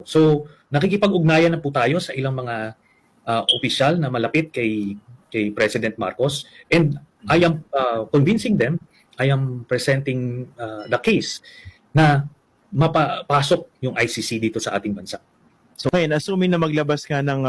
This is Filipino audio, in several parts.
So, nakikipag-ugnayan na po tayo sa ilang mga opisyal na malapit kay President Marcos, and I am convincing them, I am presenting the case na mapapasok yung ICC dito sa ating bansa. So ngayon, assuming na maglabas ka ng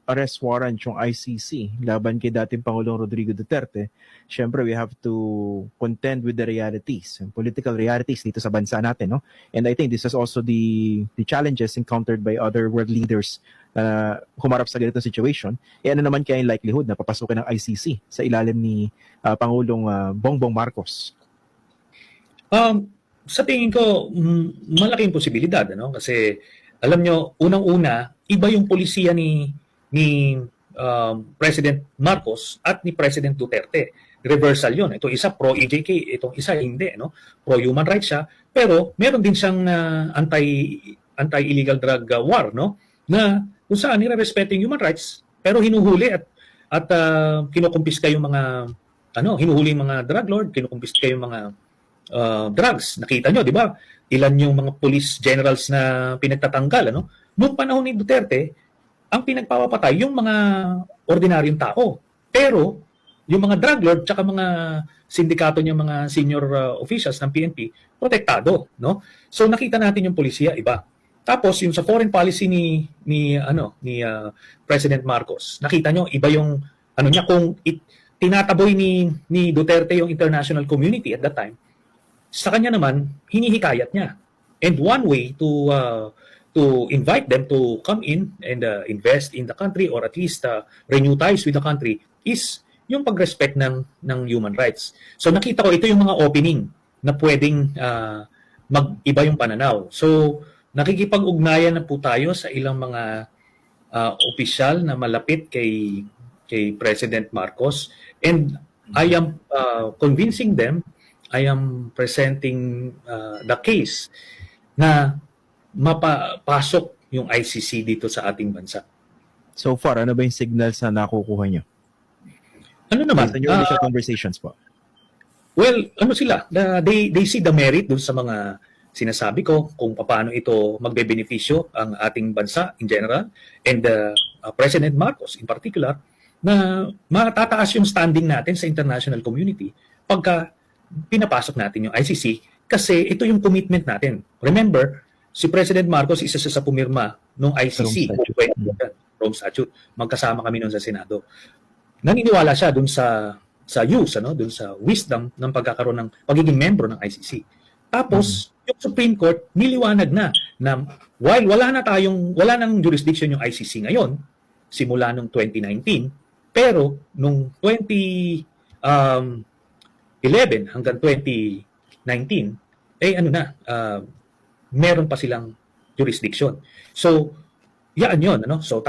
arrest warrant yung ICC laban kay dating Pangulong Rodrigo Duterte, syempre we have to contend with the realities, political realities dito sa bansa natin, no? And I think this is also the challenges encountered by other world leaders na humarap sa ganitong situation. E ano naman kaya yung likelihood na papasukin ng ICC sa ilalim ni Pangulong Bongbong Marcos? Sa tingin ko, malaking posibilidad, ano? Kasi alam nyo, unang-una, iba yung polisiya ni President Marcos at ni President Duterte. Reversal yun. Ito isa pro-EJK, itong isa hindi, no? Pro-human rights siya, pero meron din siyang anti-illegal drug war, no? Na kung saan nire-respeto yung human rights, pero hinuhuli at kinukumpiska yung mga hinuhuli yung mga drug lord, kinukumpiska yung mga drugs. Nakita nyo, di ba? Ilan yung mga police generals na pinagtatanggal, ano? Noong panahon ni Duterte, ang pinagpapatay yung mga ordinaryong tao. Pero yung mga drug lord tsaka mga sindikato niya, mga senior officials ng PNP, protektado, no? So nakita natin yung polisiya iba. Tapos yung sa foreign policy ni President Marcos, nakita nyo iba yung niya, kung tinataboy ni Duterte yung international community at that time, sa kanya naman, hinihikayat niya. And one way to invite them to come in and invest in the country, or at least renew ties with the country, is yung pag-respect ng human rights. So nakita ko, ito yung mga opening na pwedeng mag-iba yung pananaw. So nakikipag-ugnayan na po tayo sa ilang mga opisyal na malapit kay President Marcos, and I am convincing them, I am presenting the case na mapapasok yung ICC dito sa ating bansa. So far, ano ba yung signals na nakukuha nyo? Ano naman? Sa your initial conversations po? Well, sila? They see the merit dun sa mga sinasabi ko kung paano ito magbe-benepisyo ang ating bansa in general, and President Marcos in particular, na matataas yung standing natin sa international community pagka pinapasok natin yung ICC, kasi ito yung commitment natin. Remember, si President Marcos isa sa pumirma ng ICC, Rome Statute. Magkasama kami noon sa Senado. Naniniwala siya dun sa use, dun sa wisdom ng pagkakaroon ng pagiging membro ng ICC. Tapos, yung Supreme Court niliwanag na while wala nang jurisdiction yung ICC ngayon, simula nung 2019, pero nung 2011 hanggang 2019, meron pa silang jurisdiction. So, yan yun. So,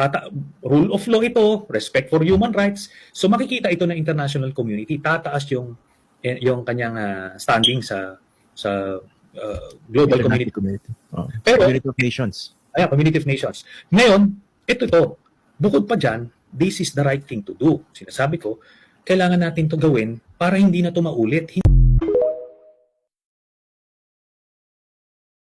rule of law ito, respect for human rights. So, makikita ito ng international community. Tataas yung kanyang standing sa global community. Pero, Community of Nations. Community of Nations. Ngayon, ito. Bukod pa dyan, this is the right thing to do. Sinasabi ko, kailangan natin to gawin para hindi na ito maulit.